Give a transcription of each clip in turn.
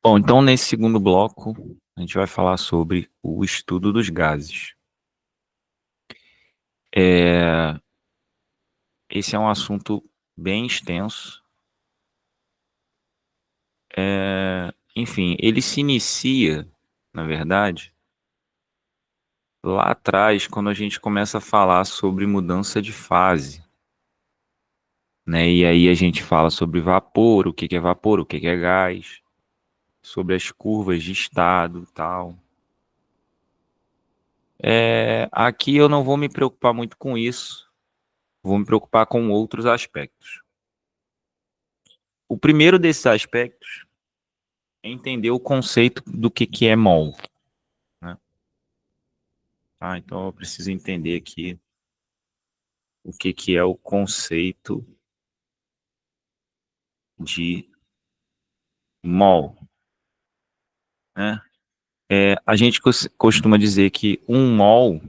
Bom, então nesse segundo bloco, a gente vai falar sobre o estudo dos gases. Esse é um assunto bem extenso. Enfim, ele se inicia, na verdade, lá atrás, quando a gente começa a falar sobre mudança de fase, né? E aí a gente fala sobre vapor, o que que é vapor, o que que é gás, sobre as curvas de estado e tal. Aqui eu não vou me preocupar muito com isso, vou me preocupar com outros aspectos. O primeiro desses aspectos é entender o conceito do que é mol, né? Então eu preciso entender aqui o que é o conceito de mol, né? A gente costuma dizer que um mol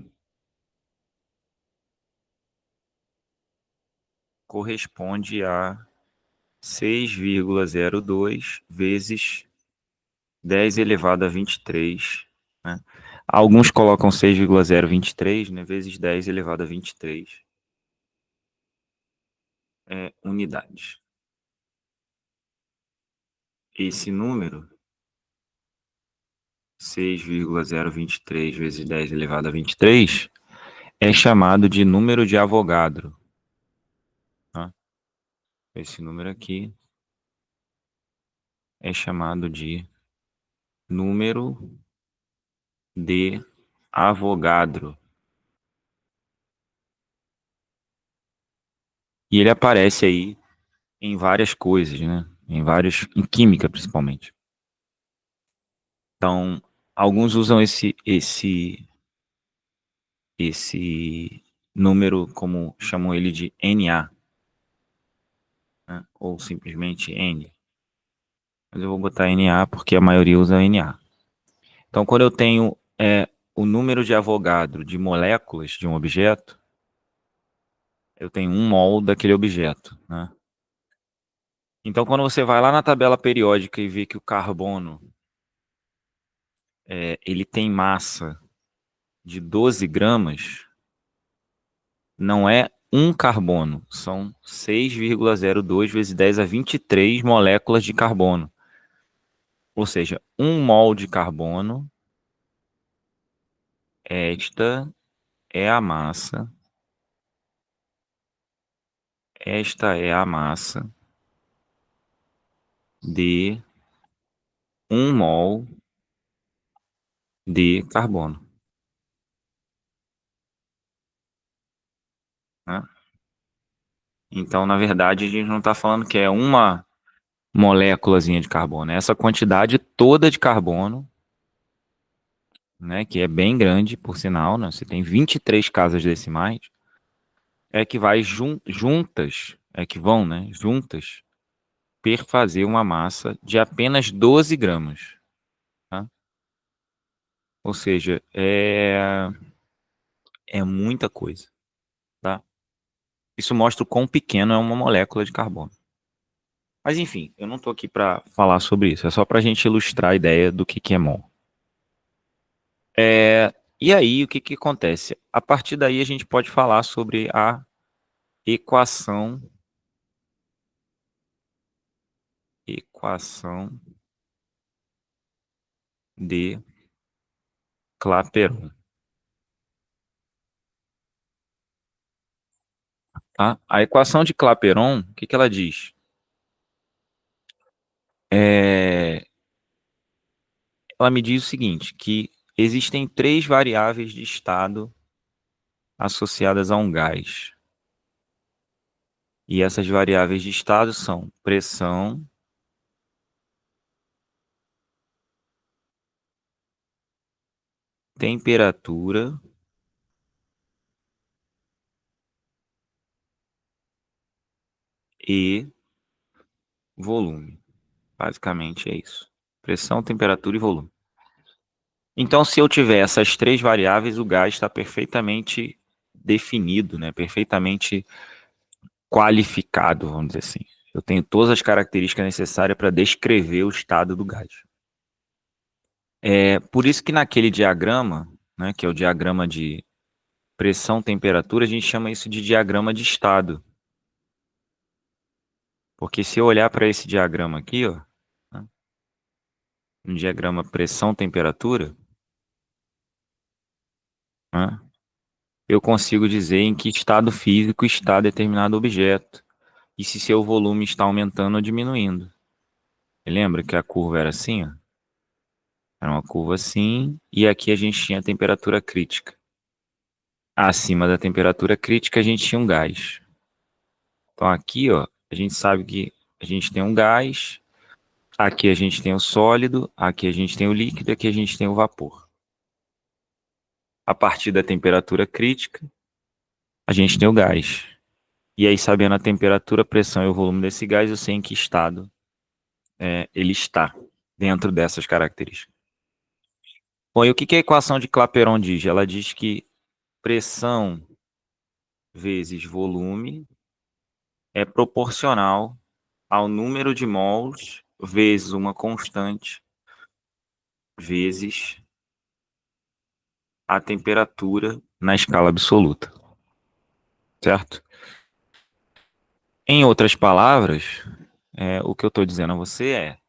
corresponde a 6,02 vezes 10 elevado a 23, né? Alguns colocam 6,023, né, vezes 10 elevado a 23 unidades. Esse número, 6,023 vezes 10 elevado a 23, é chamado de número de Avogadro. Tá? Esse número aqui é chamado de número de Avogadro. E ele aparece aí em várias coisas, né? Em química principalmente. Então, alguns usam esse número como chamam ele de Na, né? Ou simplesmente N. Mas eu vou botar Na porque a maioria usa Na. Então, quando eu tenho o número de Avogadro de moléculas de um objeto, eu tenho um mol daquele objeto, né? Então, quando você vai lá na tabela periódica e vê que o carbono ele tem massa de 12 gramas, não é um carbono, são 6,02 vezes 10 a 23 moléculas de carbono. Ou seja, um mol de carbono, esta é a massa, esta é a massa de um mol de carbono, né? Então, na verdade, a gente não está falando que é uma moléculazinha de carbono, é essa quantidade toda de carbono, né, que é bem grande, por sinal, né? Você tem 23 casas decimais, que vai juntas, que vão, né, juntas, perfazer uma massa de apenas 12 gramas, tá? Ou seja, é muita coisa, tá? Isso mostra o quão pequeno é uma molécula de carbono. Mas enfim, eu não estou aqui para falar sobre isso, é só para a gente ilustrar a ideia do que é mol. E aí, o que acontece? A partir daí, a gente pode falar sobre a equação de Clapeyron. Tá? A equação de Clapeyron, o que ela diz? Ela me diz o seguinte, que existem 3 variáveis de estado associadas a um gás. E essas variáveis de estado são pressão, temperatura e volume. Basicamente é isso. Pressão, temperatura e volume. Então, se eu tiver essas 3 variáveis, o gás está perfeitamente definido, né? Perfeitamente qualificado, vamos dizer assim. Eu tenho todas as características necessárias para descrever o estado do gás. Por isso que naquele diagrama, né, que é o diagrama de pressão, temperatura, a gente chama isso de diagrama de estado. Porque se eu olhar para esse diagrama aqui, ó, né, um diagrama pressão, temperatura, né, eu consigo dizer em que estado físico está determinado objeto e se seu volume está aumentando ou diminuindo. Lembra que a curva era assim, ó? Era uma curva assim, e aqui a gente tinha a temperatura crítica. Acima da temperatura crítica, a gente tinha um gás. Então aqui, ó, a gente sabe que a gente tem um gás, aqui a gente tem o sólido, aqui a gente tem o líquido, aqui a gente tem o vapor. A partir da temperatura crítica, a gente tem o gás. E aí, sabendo a temperatura, a pressão e o volume desse gás, eu sei em que estado ele está dentro dessas características. Bom, e o que que a equação de Clapeyron diz? Ela diz que pressão vezes volume é proporcional ao número de mols vezes uma constante vezes a temperatura na escala absoluta, certo? Em outras palavras, o que eu estou dizendo a você é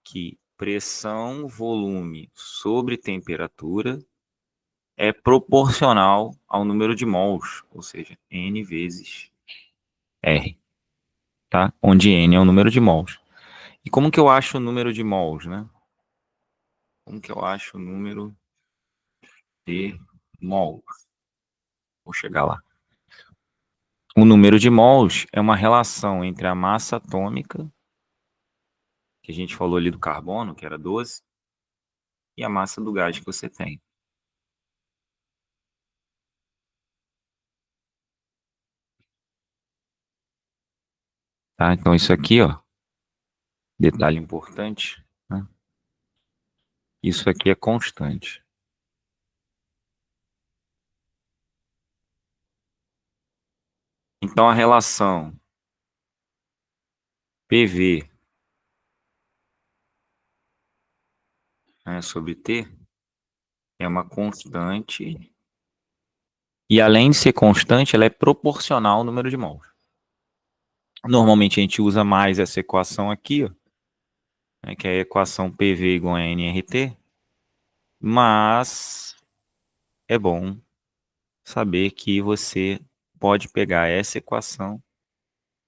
que pressão, volume sobre temperatura é proporcional ao número de mols, ou seja, N vezes R, tá? Onde N é o número de mols. E como que eu acho o número de mols, né? Como que eu acho o número de mols? Vou chegar lá. O número de mols é uma relação entre a massa atômica, que a gente falou ali do carbono, que era 12, e a massa do gás que você tem. Tá? Então isso aqui, ó, detalhe importante, né? Isso aqui é constante. Então a relação PV, né, sobre T é uma constante e além de ser constante, ela é proporcional ao número de mols. Normalmente a gente usa mais essa equação aqui, ó, né, que é a equação PV igual a nRT, mas é bom saber que você pode pegar essa equação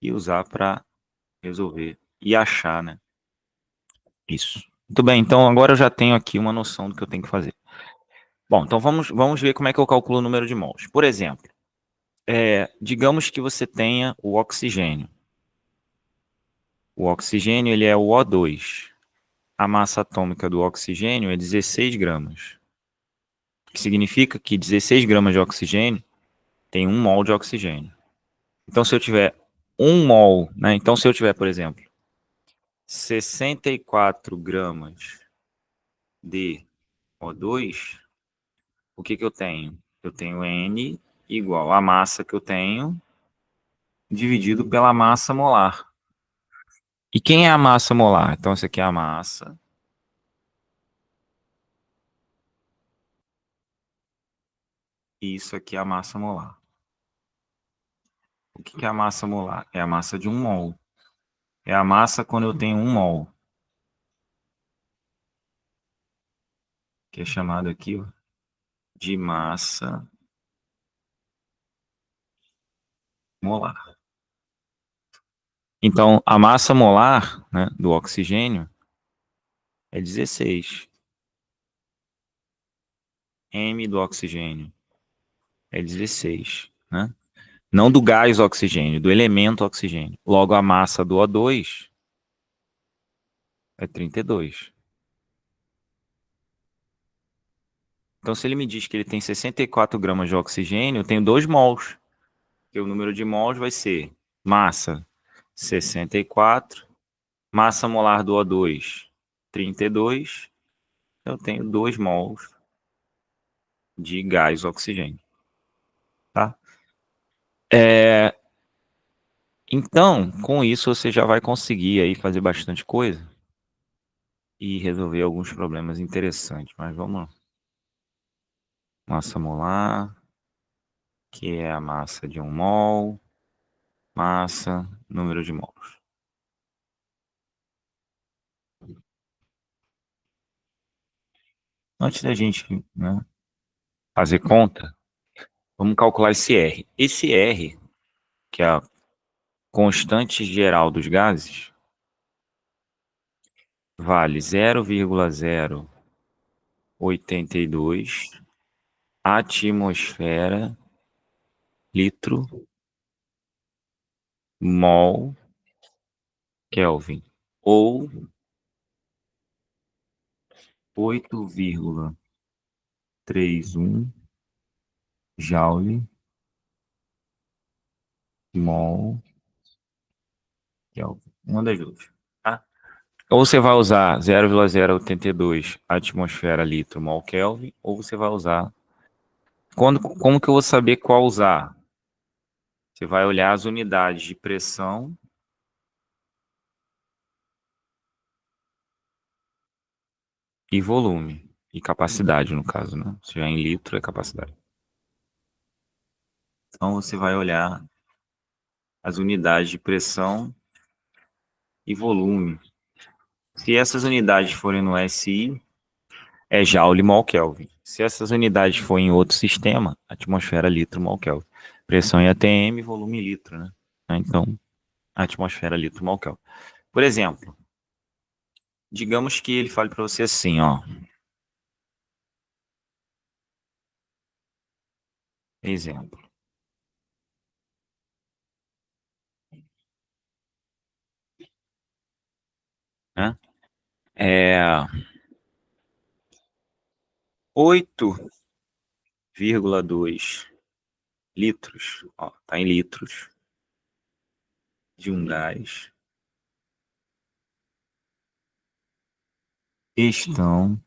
e usar para resolver e achar, né? Isso. Muito bem, então agora eu já tenho aqui uma noção do que eu tenho que fazer. Bom, então vamos ver como é que eu calculo o número de mols. Por exemplo, digamos que você tenha o oxigênio. O oxigênio ele é o O2. A massa atômica do oxigênio é 16 gramas. O que significa que 16 gramas de oxigênio tem 1 mol de oxigênio. Então, se eu tiver 1 mol, né? Então, se eu tiver, por exemplo, 64 gramas de O2, o que que eu tenho? Eu tenho N igual a massa que eu tenho dividido pela massa molar. E quem é a massa molar? Então, isso aqui é a massa. E isso aqui é a massa molar. O que que é a massa molar? É a massa de 1 mol. É a massa quando eu tenho 1 mol. Que é chamado aqui, ó, de massa molar. Então, a massa molar, né, do oxigênio é 16. M do oxigênio é 16, né? Não do gás oxigênio, do elemento oxigênio. Logo, a massa do O2 é 32. Então, se ele me diz que ele tem 64 gramas de oxigênio, eu tenho 2 mols. Porque o número de mols vai ser massa 64, massa molar do O2 32. Eu tenho 2 mols de gás oxigênio. Tá? Então, com isso você já vai conseguir aí fazer bastante coisa e resolver alguns problemas interessantes. Mas vamos lá. Massa molar, que é a massa de um mol, massa, número de mols. Antes da gente, né, fazer conta, vamos calcular esse R. Esse R, que é a constante geral dos gases, vale 0,082 atmosfera litro mol Kelvin, ou 8,31 joule mol Kelvin. Uma das duas, tá? Ou você vai usar 0,082 atmosfera litro mol Kelvin, ou você vai usar. Como que eu vou saber qual usar? Você vai olhar as unidades de pressão e volume. E capacidade, no caso, né? Se já em litro é capacidade. Então você vai olhar as unidades de pressão e volume. Se essas unidades forem no SI, é Joule mol Kelvin. Se essas unidades forem em outro sistema, atmosfera litro mol Kelvin. Pressão em ATM, volume em litro, né? Então, atmosfera litro mol Kelvin. Por exemplo, digamos que ele fale para você assim, ó. Exemplo, né? É 8,2 litros, ó, tá em litros de um gás estão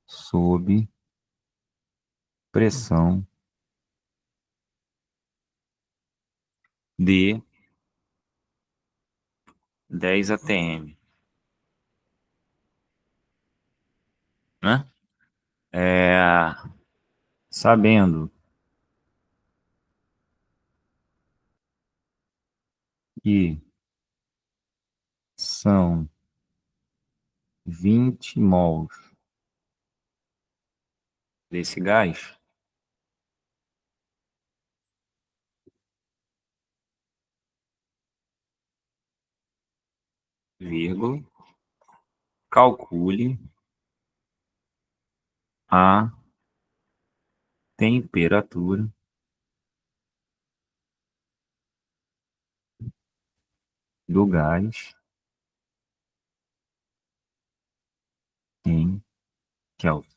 sob pressão de 10 atm, né? É, sabendo que são 20 mols desse gás, vírgula, calcule a temperatura do gás em Kelvin.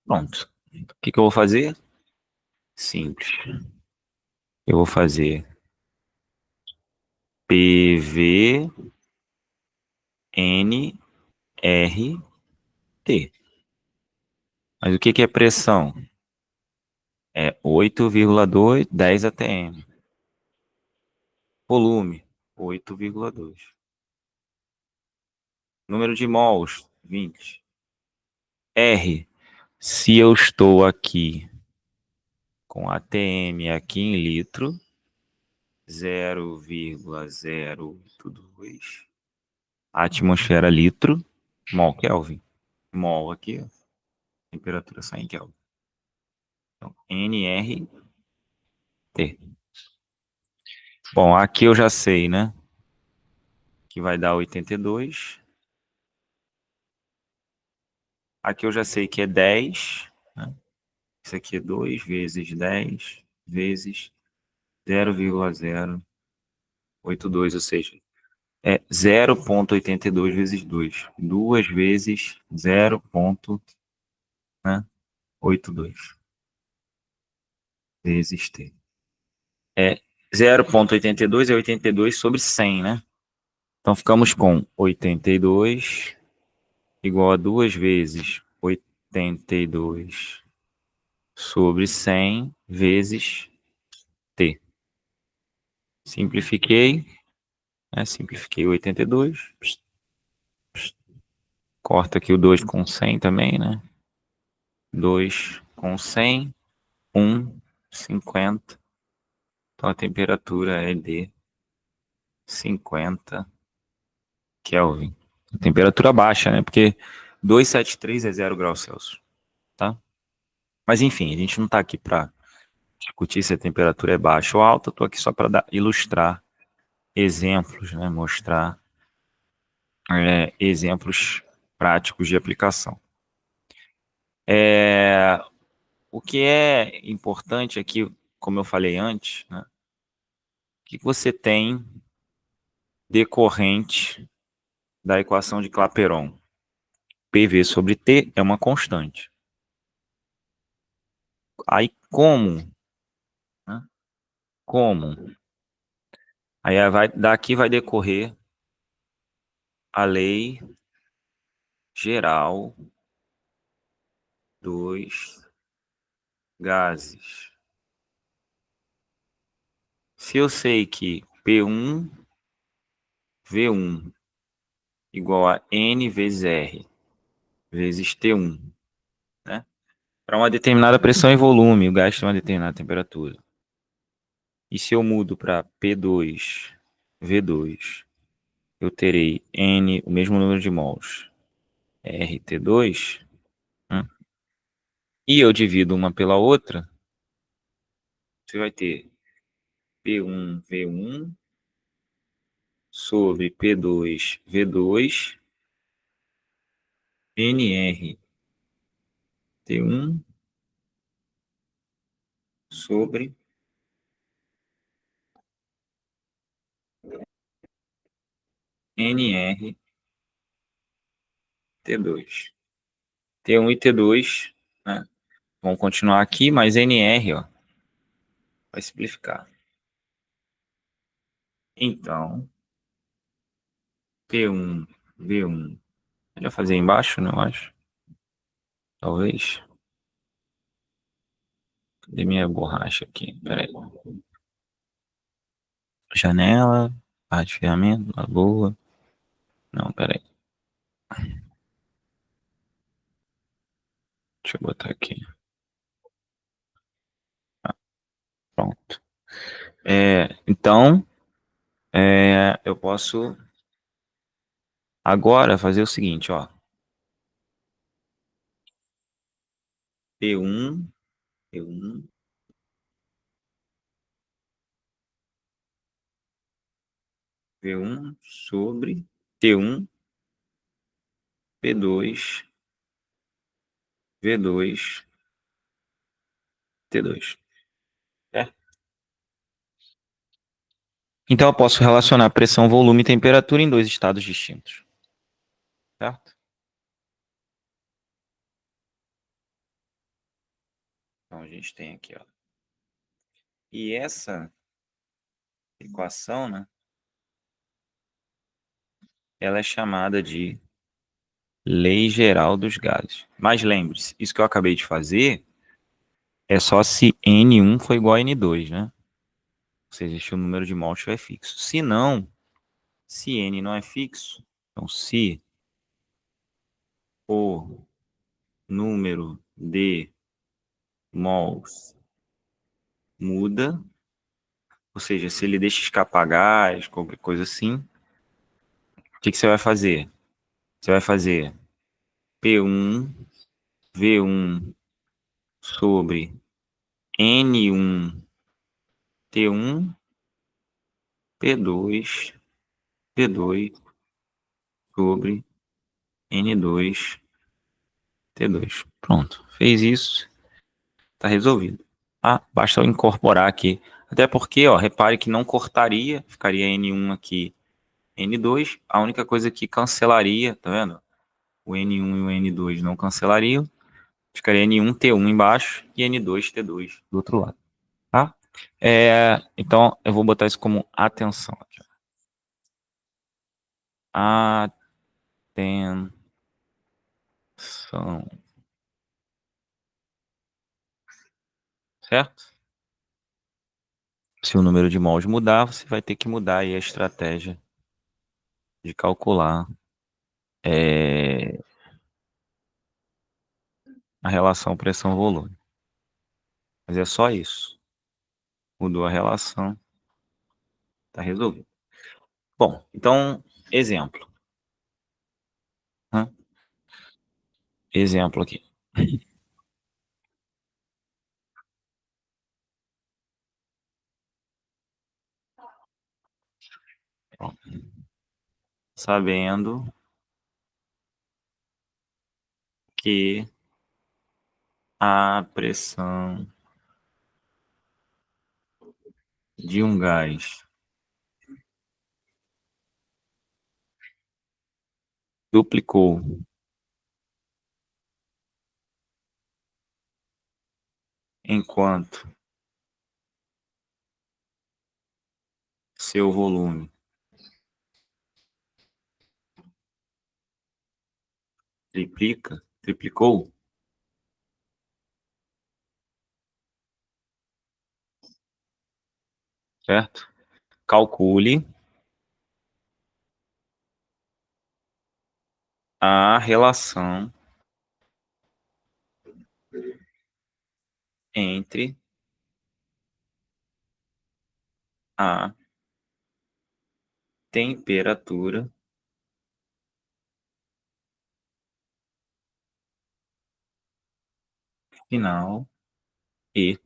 Pronto. O que que eu vou fazer? Simples. Eu vou fazer PV N R T. Mas o que que é pressão? É 8,2, 10 atm. Volume, 8,2. Número de mols, 20. R, se eu estou aqui com ATM aqui em litro, 0,082 atmosfera litro, mol Kelvin. Mol aqui, ó, temperatura sai em Kelvin. Então, NRT. Bom, aqui eu já sei, né? Que vai dar 82. Aqui eu já sei que é 10, né? Isso aqui é 2 vezes 10 vezes 0,082, ou seja, é 0,82 vezes 2. 2 vezes 0,82 vezes T. É 0,82 é 82 sobre 100, né? Então ficamos com 82 igual a 2 vezes 82 sobre 100 vezes T. Simplifiquei, né? Simplifiquei o 82. Corta aqui o 2 com 100 também, né? 2 com 100, 50. Então a temperatura é de 50 Kelvin. Temperatura baixa, né? Porque 273 é 0 graus Celsius, tá? Mas enfim, a gente não está aqui para discutir se a temperatura é baixa ou alta. Estou aqui só para ilustrar exemplos, né? Mostrar exemplos práticos de aplicação. O que é importante aqui, como eu falei antes, né? O que você tem decorrente da equação de Clapeyron? PV sobre T é uma constante. Aí como? Né? Como? Aí daqui vai decorrer a lei geral dos gases. Se eu sei que P1, V1 igual a N vezes R vezes T1, né? Para uma determinada pressão e volume, o gás tem uma determinada temperatura. E se eu mudo para P2, V2, eu terei N, o mesmo número de mols, RT2, né? E eu divido uma pela outra, você vai ter P1V1 sobre P2V2 NRT1 sobre NRT2. T1 e T2, né? Vão continuar aqui, mas NR, ó, vai simplificar. Então, P1V1. Melhor fazer embaixo, né? Eu acho. Talvez. Cadê minha borracha aqui? Peraí. Janela, parte de ferramenta, lagoa. Não, peraí. Deixa eu botar aqui. Ah, pronto. Então, eu posso agora fazer o seguinte, ó. P1, P1, P1 sobre T1, P2, V2, T2. É. Então eu posso relacionar pressão, volume e temperatura em dois estados distintos. Certo? Então a gente tem aqui, ó. E essa equação, né? Ela é chamada de Lei Geral dos Gases. Mas lembre-se, isso que eu acabei de fazer é só se N1 for igual a N2, né? Ou seja, se o número de mols estiver fixo. Se não, se N não é fixo, então se o número de mols muda, ou seja, se ele deixa escapar gás, qualquer coisa assim, o que você vai fazer? Você vai fazer P1, V1 sobre N1, T1, P2, P2 sobre N2, T2. Pronto, fez isso, está resolvido. Ah, basta eu incorporar aqui. Até porque, ó, repare que não cortaria, ficaria N1 aqui, N2. A única coisa que cancelaria, tá vendo? O N1 e o N2 não cancelariam. Ficaria N1, T1 embaixo e N2, T2 do outro lado, tá? Então, eu vou botar isso como atenção aqui. Atenção. Certo? Se o número de mols mudar, você vai ter que mudar aí a estratégia de calcular é, a relação pressão-volume. Mas é só isso. Mudou a relação, tá resolvido. Bom, então, exemplo. Né? Exemplo aqui. Ó, sabendo que a pressão de um gás duplicou enquanto seu volume triplicou, certo? Calcule a relação entre a temperatura final e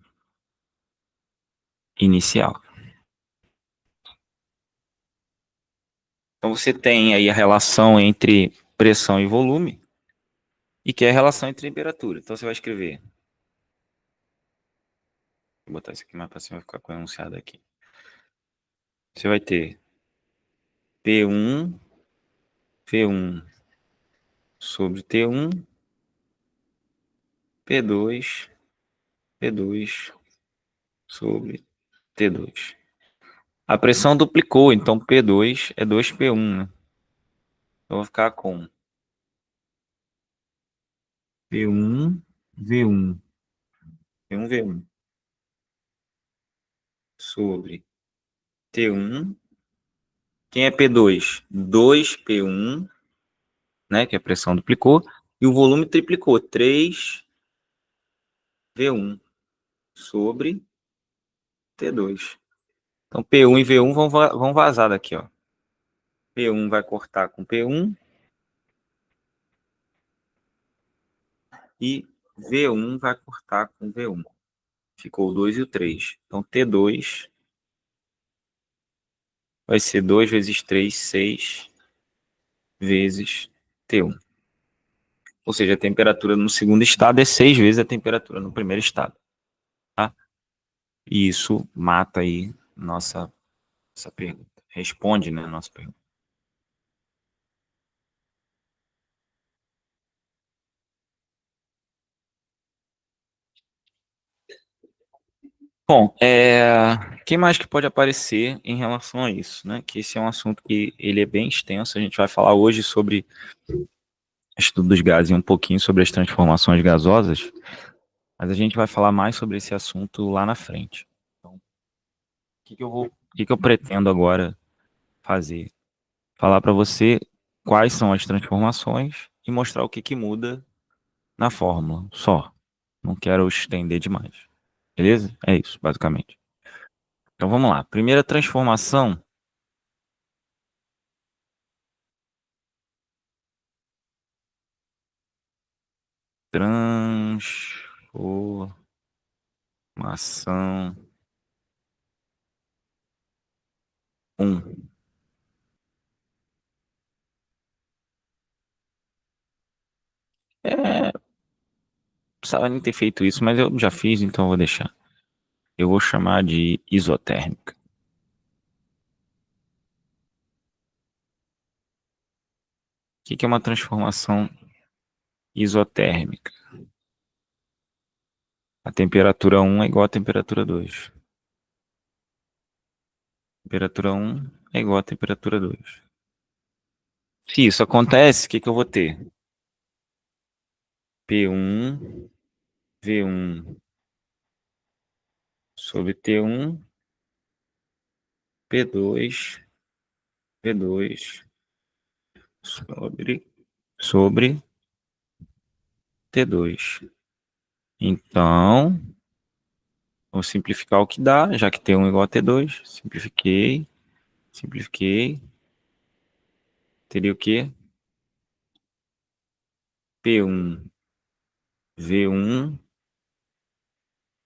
inicial. Então você tem aí a relação entre pressão e volume e que é a relação entre temperatura. Então você vai escrever, vou botar isso aqui mais para cima, vai ficar com enunciado aqui. Você vai ter P1, V1 sobre T1, P2, P2 sobre T2. A pressão duplicou, então P2 é 2P1, né? Então eu vou ficar com P1, V1, P1, V1 sobre T1. Quem é P2? 2P1, né? Que a pressão duplicou. E o volume triplicou. 3V1 sobre T2. Então P1 e V1 vão vazar daqui, ó. P1 vai cortar com P1 e V1 vai cortar com V1. Ficou o 2 e o 3. Então T2 vai ser 2 vezes 3, 6 vezes T1. Ou seja, a temperatura no segundo estado é 6 vezes a temperatura no primeiro estado. Tá? E isso mata aí essa pergunta. Responde, né, a nossa pergunta. Bom, quem mais que pode aparecer em relação a isso, né? Que esse é um assunto que ele é bem extenso. A gente vai falar hoje sobre estudo dos gases e um pouquinho sobre as transformações gasosas, mas a gente vai falar mais sobre esse assunto lá na frente. Então, o que eu pretendo agora fazer? Falar para você quais são as transformações e mostrar o que que muda na fórmula, só. Não quero estender demais. Beleza? É isso, basicamente. Então vamos lá. Primeira transformação, transformação um. É, precisava nem ter feito isso, mas eu já fiz, então eu vou deixar. Eu vou chamar de isotérmica. O que que é uma transformação isotérmica? A temperatura um é igual à temperatura 2. Temperatura um é igual à temperatura 2. Se isso acontece, o que que eu vou ter? P1, V1 sobre T1, P2, V2 sobre T2. Então, vou simplificar o que dá, já que T1 igual a T2. Simplifiquei, simplifiquei. Teria o quê? P1, V1,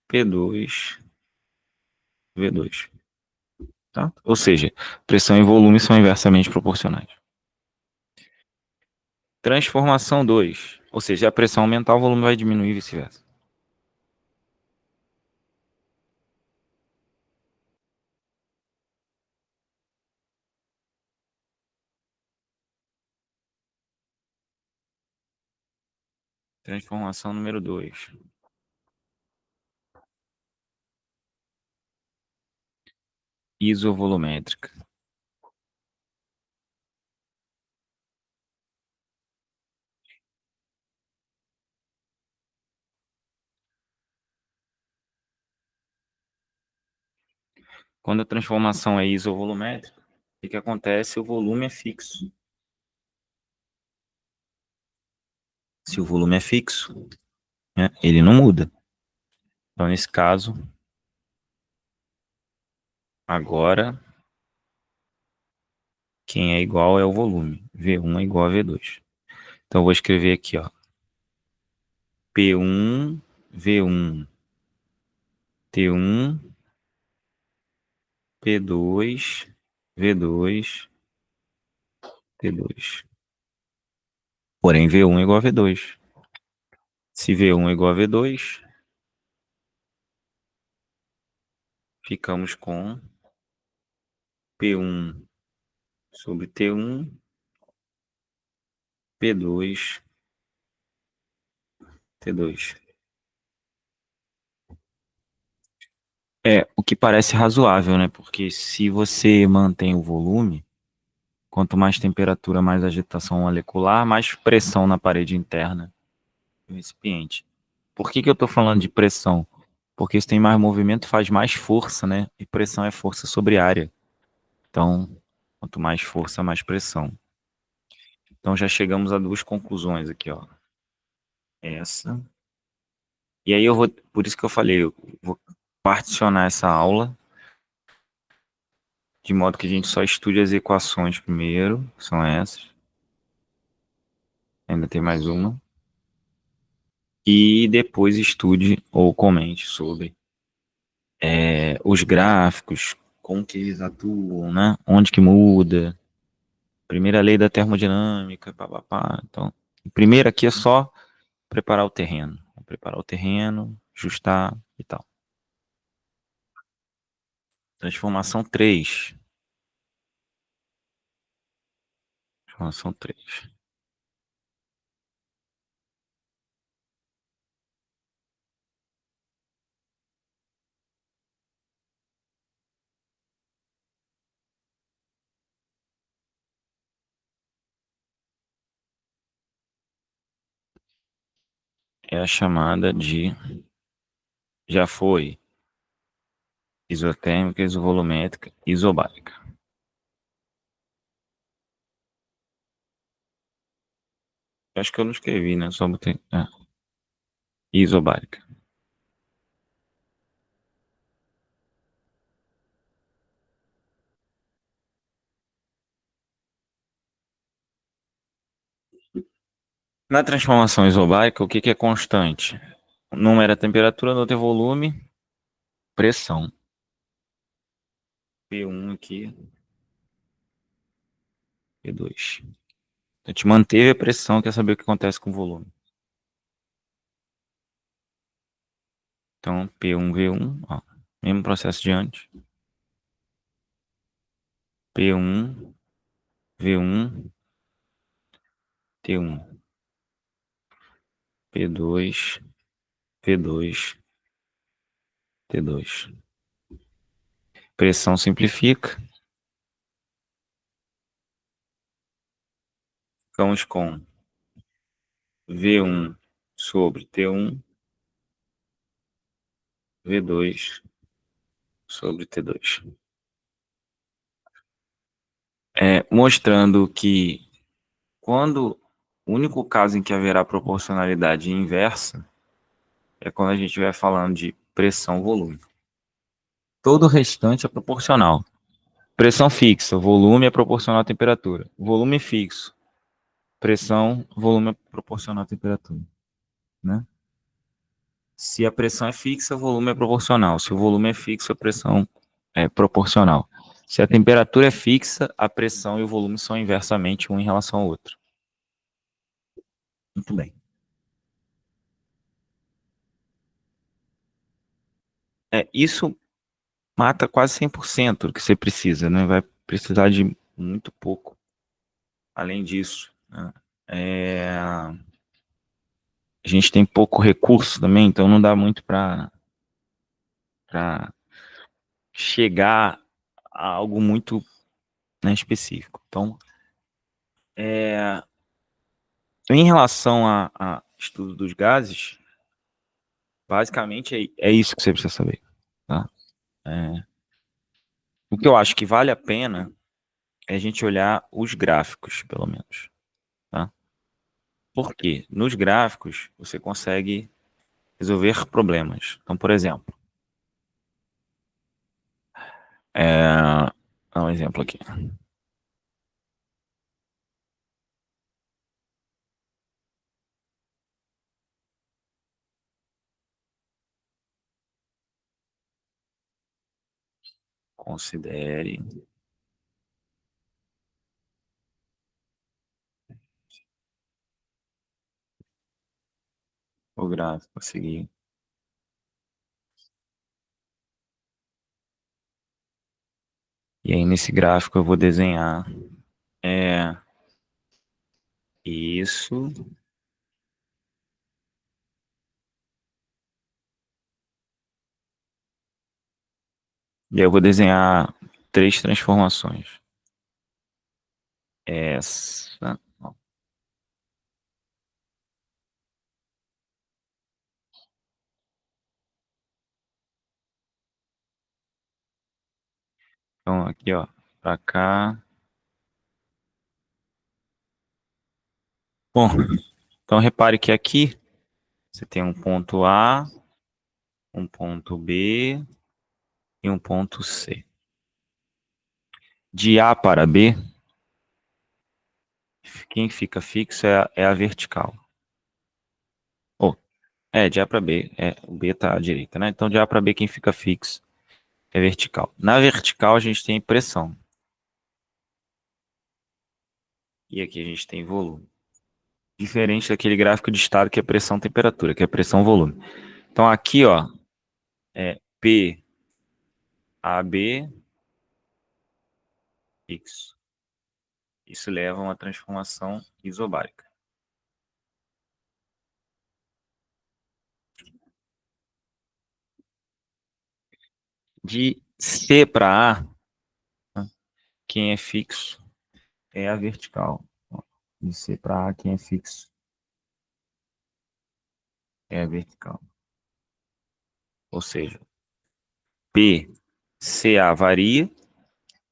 P2, V2. Tá? Ou seja, pressão e volume são inversamente proporcionais. Transformação 2. Ou seja, a pressão aumentar, o volume vai diminuir e vice-versa. Transformação número 2. Isovolumétrica. Quando a transformação é isovolumétrica, o que acontece? O volume é fixo. Se o volume é fixo, né, ele não muda. Então, nesse caso, agora, quem é igual é o volume. V1 é igual a V2. Então, eu vou escrever aqui, ó. P1, V1, T1, P2, V2, T2. Porém, V1 é igual a V2. Se V1 é igual a V2, ficamos com P1 sobre T1, P2, T2. É, o que parece razoável, né? Porque se você mantém o volume, quanto mais temperatura, mais agitação molecular, mais pressão na parede interna do recipiente. Por que que eu estou falando de pressão? Porque se tem mais movimento, faz mais força, né? E pressão é força sobre área. Então, quanto mais força, mais pressão. Então já chegamos a duas conclusões aqui, ó. Essa. E aí eu vou, por isso que eu falei, eu vou particionar essa aula de modo que a gente só estude as equações primeiro, que são essas. Ainda tem mais uma. E depois estude ou comente sobre os gráficos, como que eles atuam, né? Onde que muda. Primeira lei da termodinâmica, papapá. Então, primeiro aqui é só preparar o terreno. Preparar o terreno, ajustar e tal. Transformação 3. Transformação 3. É a chamada de, já foi, isotérmica, isovolumétrica, isobárica. Acho que eu não escrevi, né? Só botei. Isobárica. Na transformação isobárica, o que que é constante? Numa era temperatura, no outro é volume, pressão. P1 aqui, P2. A gente manteve a pressão, quer saber o que acontece com o volume. Então, P1, V1, ó, mesmo processo de antes. P1, V1, T1. P2, V2, T2. Pressão simplifica. Ficamos com V1 sobre T1, V2 sobre T2. Mostrando que Quando o único caso em que haverá proporcionalidade inversa é quando a gente estiver falando de pressão-volume. Todo o restante é proporcional. Pressão fixa, volume é proporcional à temperatura. Volume fixo, pressão, volume é proporcional à temperatura, né? Se a pressão é fixa, o volume é proporcional. Se o volume é fixo, a pressão é proporcional. Se a temperatura é fixa, a pressão e o volume são inversamente um em relação ao outro. Muito bem. Isso mata quase 100% do que você precisa, né? Vai precisar de muito pouco além disso, né? A gente tem pouco recurso também, então não dá muito para chegar a algo muito, né, específico. Então, em relação a estudo dos gases, basicamente é isso que você precisa saber, tá? É, o que eu acho que vale a pena é a gente olhar os gráficos, pelo menos, tá? Porque nos gráficos você consegue resolver problemas. Então, por exemplo, dá um exemplo aqui. Considere o gráfico a seguir. E aí, nesse gráfico, eu vou desenhar é, isso. E aí eu vou desenhar três transformações. Essa. Então, aqui, ó, para cá. Bom, então repare que aqui você tem um ponto A, um ponto B e um ponto C. De A para B, quem fica fixo é a vertical. Oh, de A para B, o B está à direita, né? Então, de A para B, quem fica fixo é vertical. Na vertical, a gente tem pressão. E aqui a gente tem volume. Diferente daquele gráfico de estado que é pressão-temperatura, que é pressão-volume. Então, aqui, ó, é P, A, B, fixo. Isso leva a uma transformação isobárica. De C para A, né, quem é fixo é a vertical. De C para A, quem é fixo é a vertical. Ou seja, PCA varia,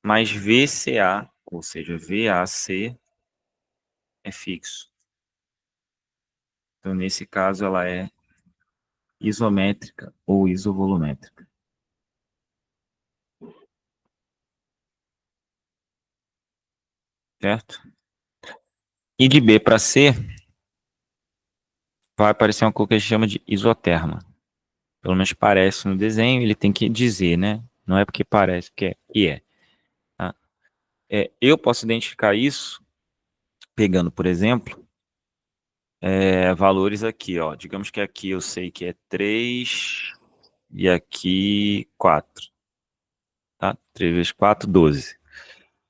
mas VCA, ou seja, VAC é fixo. Então, nesse caso, ela é isométrica ou isovolumétrica. Certo? E de B para C, vai aparecer uma coisa que a gente chama de isoterma. Pelo menos parece no desenho, ele tem que dizer, né? Não é porque parece que é. Tá? Eu posso identificar isso pegando, por exemplo, valores aqui, ó. Digamos que aqui eu sei que é 3 e aqui 4, tá? 3 vezes 4, 12.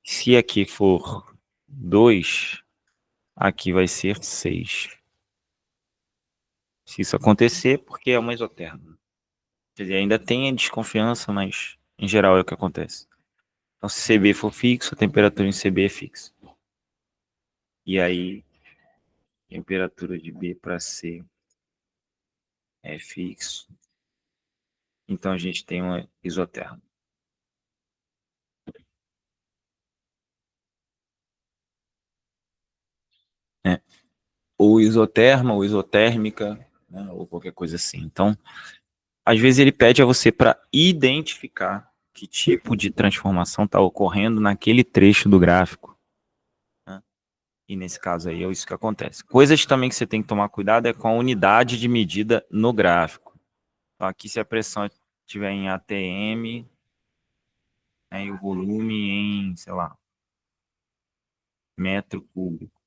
Se aqui for 2, aqui vai ser 6. Se isso acontecer, porque é uma isoterma. Quer dizer, ainda tem a desconfiança, mas em geral é o que acontece. Então, se CB for fixo, a temperatura em CB é fixa. E aí, temperatura de B para C é fixo. Então, a gente tem uma isoterma. ou isoterma, ou isotérmica, né, ou qualquer coisa assim. Então, às vezes ele pede a você para identificar que tipo de transformação está ocorrendo naquele trecho do gráfico, né? E nesse caso aí é isso que acontece. Coisas também que você tem que tomar cuidado é com a unidade de medida no gráfico. Então, aqui se a pressão estiver em ATM, né, e o volume em, sei lá, metro cúbico,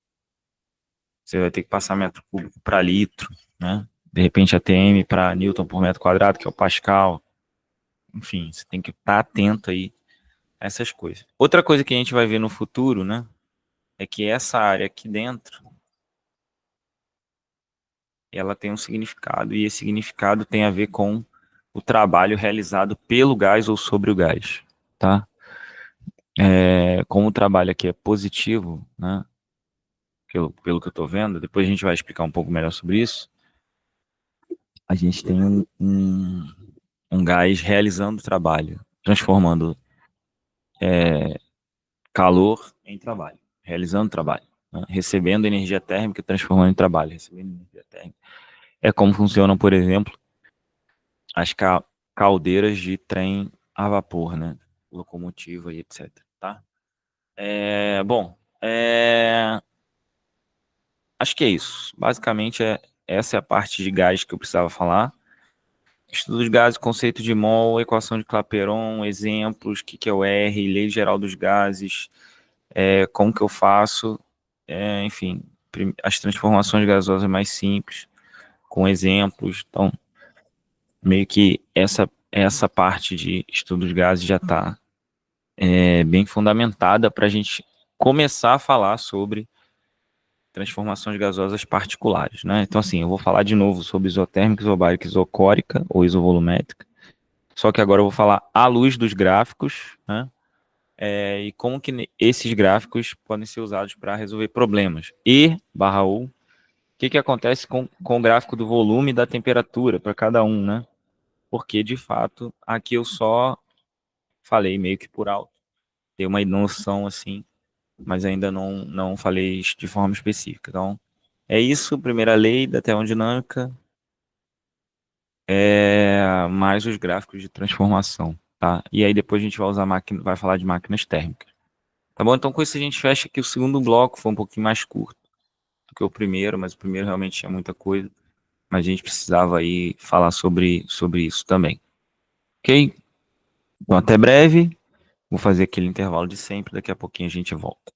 você vai ter que passar metro cúbico para litro, né? De repente ATM para Newton por metro quadrado, que é o Pascal. Enfim, você tem que estar atento aí a essas coisas. Outra coisa que a gente vai ver no futuro, né, é que essa área aqui dentro, ela tem um significado, e esse significado tem a ver com o trabalho realizado pelo gás ou sobre o gás, tá? Como o trabalho aqui é positivo, né, pelo que eu estou vendo, depois a gente vai explicar um pouco melhor sobre isso, a gente tem um gás realizando o trabalho, transformando calor em trabalho, realizando trabalho, né? Recebendo energia térmica e transformando em trabalho, recebendo energia térmica. É como funcionam, por exemplo, as caldeiras de trem a vapor, né? Locomotiva e etc. Tá? Bom, acho que é isso. Basicamente, essa é a parte de gás que eu precisava falar. Estudo de gases, conceito de mol, equação de Clapeyron, exemplos, o que é o R, lei geral dos gases, como que eu faço, enfim, as transformações gasosas mais simples, com exemplos. Então, meio que essa parte de estudo de gases já está bem fundamentada para a gente começar a falar sobre transformações gasosas particulares, né? Então, assim, eu vou falar de novo sobre isotérmica, isobárica, isocórica ou isovolumétrica, só que agora eu vou falar à luz dos gráficos, né? E como que esses gráficos podem ser usados para resolver problemas. E/ou, o que acontece com o gráfico do volume e da temperatura para cada um, né? Porque, de fato, aqui eu só falei meio que por alto, dei uma noção assim, mas ainda não falei de forma específica. Então, é isso, primeira lei da termodinâmica, mais os gráficos de transformação, tá? E aí depois a gente vai usar vai falar de máquinas térmicas. Tá bom? Então com isso a gente fecha aqui o segundo bloco, foi um pouquinho mais curto do que o primeiro, mas o primeiro realmente tinha muita coisa, mas a gente precisava aí falar sobre isso também. Ok? Então até breve, vou fazer aquele intervalo de sempre, daqui a pouquinho a gente volta.